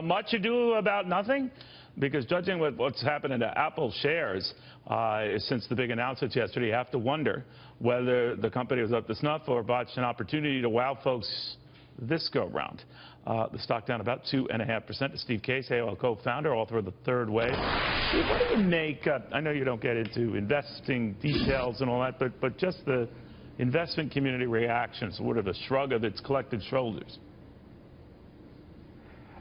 much ado about nothing? Because judging with what's happened to Apple shares since the big announcements yesterday, you have to wonder whether the company was up to snuff or botched an opportunity to wow folks this go-round. The stock down about 2.5% to Steve Case, AOL co-founder, author of The Third Wave. What do you make, I know you don't get into investing details and all that, but just the investment community reaction, sort of a shrug of its collective shoulders?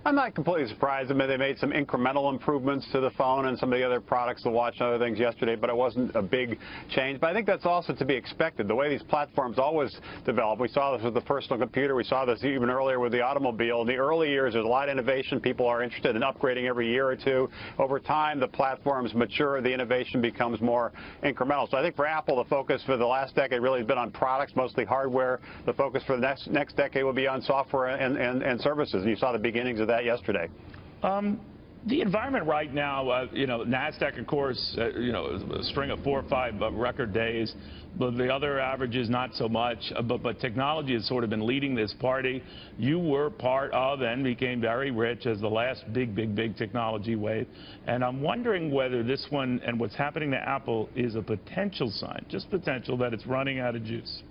I'm not completely surprised. I mean, they made some incremental improvements to the phone and some of the other products, the watch and other things yesterday, but it wasn't a big change. But I think that's also to be expected. The way these platforms always develop. We saw this with the personal computer. We saw this even earlier with the automobile. In the early years, there's a lot of innovation. People are interested in upgrading every year or two. Over time, the platforms mature. The innovation becomes more incremental. So I think for Apple, the focus for the last decade really has been on products, mostly hardware. The focus for the next decade will be on software and services. And you saw the beginnings of that yesterday. The environment right now, you know, NASDAQ, of course, you know, a string of 4 or 5 record days, but the other averages not so much. But technology has sort of been leading this party. You were part of and became very rich as the last big technology wave. And I'm wondering whether this one and what's happening to Apple is a potential sign, just potential, that it's running out of juice.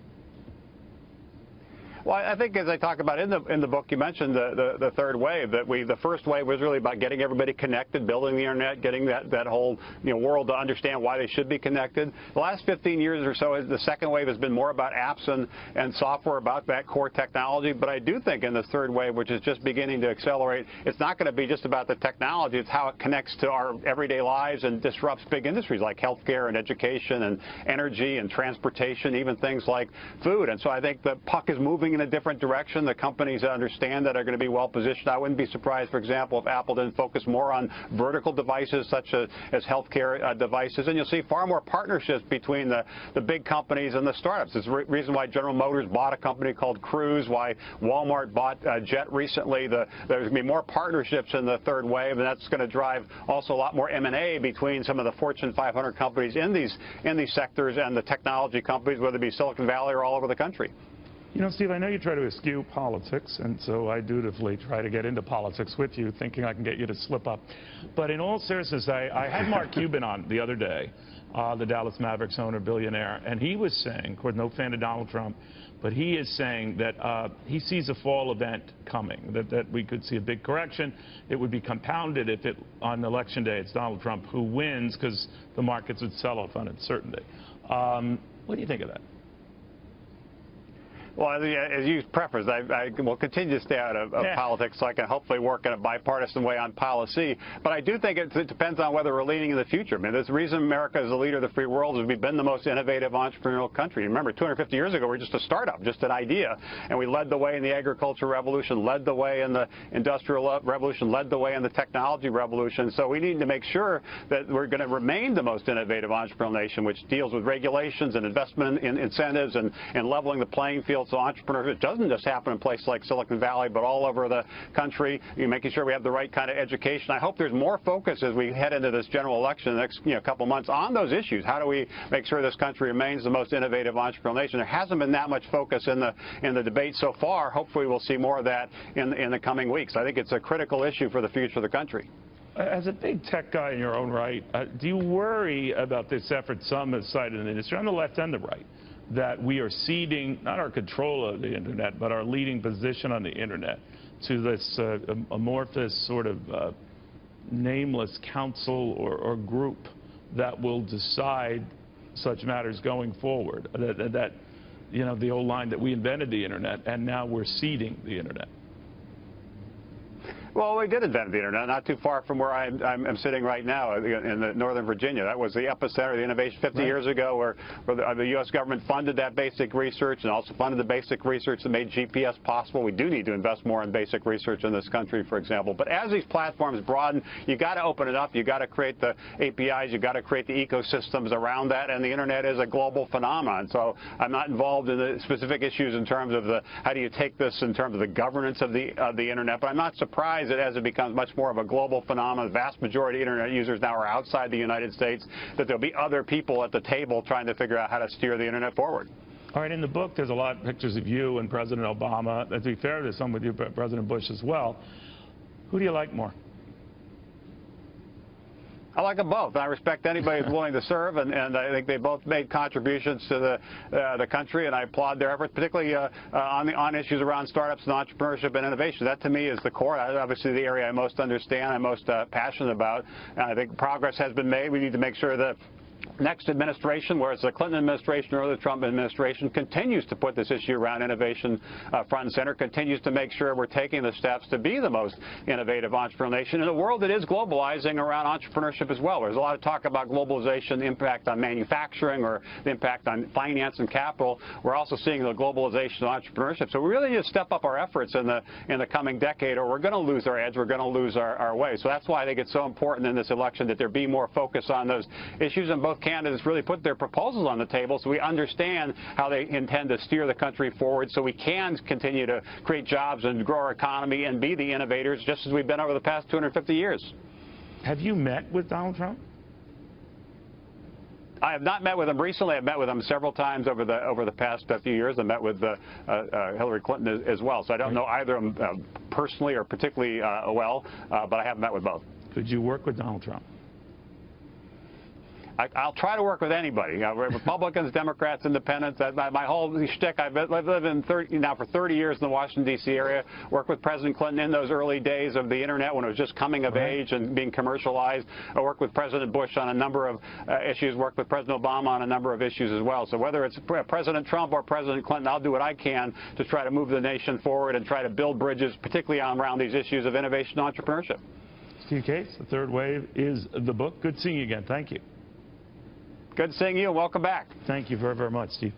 Well, I think as I talk about in the book, you mentioned the third wave. The first wave was really about getting everybody connected, building the internet, getting that whole world to understand why they should be connected. The last 15 years or so, the second wave has been more about apps and software, about that core technology. But I do think in the third wave, which is just beginning to accelerate, it's not going to be just about the technology. It's how it connects to our everyday lives and disrupts big industries like healthcare and education and energy and transportation, even things like food. And so I think the puck is moving in a different direction. The companies that understand that are going to be well positioned. I wouldn't be surprised, for example, if Apple didn't focus more on vertical devices such as healthcare devices. And you'll see far more partnerships between the big companies and the startups. There's a reason why General Motors bought a company called Cruise, why Walmart bought Jet recently. There's going to be more partnerships in the third wave, and that's going to drive also a lot more M&A between some of the Fortune 500 companies in these sectors and the technology companies, whether it be Silicon Valley or all over the country. You know, Steve, I know you try to eschew politics, and so I dutifully try to get into politics with you, thinking I can get you to slip up. But in all seriousness, I had Mark Cuban on the other day, the Dallas Mavericks owner, billionaire, and he was saying, of course, no fan of Donald Trump, but he is saying that he sees a fall event coming, that we could see a big correction. It would be compounded if on Election Day it's Donald Trump who wins, because the markets would sell off on uncertainty. What do you think of that? Well, as you prefaced, I will continue to stay out of politics so I can hopefully work in a bipartisan way on policy. But I do think it depends on whether we're leading in the future. I mean, there's a reason America is the leader of the free world is we've been the most innovative entrepreneurial country. Remember, 250 years ago, we were just a startup, just an idea. And we led the way in the agricultural revolution, led the way in the industrial revolution, led the way in the technology revolution. So we need to make sure that we're going to remain the most innovative entrepreneurial nation, which deals with regulations and investment in incentives and leveling the playing field. So entrepreneurship doesn't just happen in places like Silicon Valley, but all over the country. You're making sure we have the right kind of education. I hope there's more focus as we head into this general election in the next couple months on those issues. How do we make sure this country remains the most innovative entrepreneurial nation? There hasn't been that much focus in the debate so far. Hopefully we'll see more of that in the coming weeks. I think it's a critical issue for the future of the country. As a big tech guy in your own right, do you worry about this effort some have cited in the industry, on the left and the right, that we are ceding not our control of the internet, but our leading position on the internet to this amorphous sort of nameless council or group that will decide such matters going forward? That you know, the old line that we invented the internet and now we're ceding the internet. Well, we did invent the internet, not too far from where I'm sitting right now in Northern Virginia. That was the epicenter of the innovation 50 years ago, where the U.S. government funded that basic research and also funded the basic research that made GPS possible. We do need to invest more in basic research in this country, for example. But as these platforms broaden, you got to open it up. You got to create the APIs. You got to create the ecosystems around that. And the internet is a global phenomenon. So I'm not involved in the specific issues in terms of how do you take this in terms of the governance of the internet. But I'm not surprised that as it becomes much more of a global phenomenon, the vast majority of internet users now are outside the United States, that there'll be other people at the table trying to figure out how to steer the internet forward. All right, in the book, there's a lot of pictures of you and President Obama. To be fair, there's some with you, President Bush as well. Who do you like more? I like them both. I respect anybody who's willing to serve, and I think they both made contributions to the country, and I applaud their efforts, particularly on issues around startups and entrepreneurship and innovation. That, to me, is the core. That's obviously the area I most understand, I'm most passionate about. And I think progress has been made. We need to make sure that next administration, whether it's the Clinton administration or the Trump administration, continues to put this issue around innovation front and center, continues to make sure we're taking the steps to be the most innovative entrepreneurial nation in a world that is globalizing around entrepreneurship as well. There's a lot of talk about globalization, the impact on manufacturing or the impact on finance and capital. We're also seeing the globalization of entrepreneurship. So we really need to step up our efforts in the coming decade, or we're going to lose our edge, we're going to lose our way. So that's why I think it's so important in this election that there be more focus on those issues, and both candidates really put their proposals on the table so we understand how they intend to steer the country forward, so we can continue to create jobs and grow our economy and be the innovators just as we've been over the past 250 years. Have you met with Donald Trump? I have not met with him recently. I've met with him several times over the past few years. I met with Hillary Clinton as well. So I don't know either of them personally or particularly well, but I have met with both. Could you work with Donald Trump? I'll try to work with anybody, Republicans, Democrats, Independents. My whole shtick, I've lived for 30 years in the Washington, D.C. area, worked with President Clinton in those early days of the Internet when it was just coming of age and being commercialized. I worked with President Bush on a number of issues, worked with President Obama on a number of issues as well. So whether it's President Trump or President Clinton, I'll do what I can to try to move the nation forward and try to build bridges, particularly around these issues of innovation and entrepreneurship. Steve Cates, The Third Wave is the book. Good seeing you again. Thank you. Good seeing you, and welcome back. Thank you very, very much, Steve.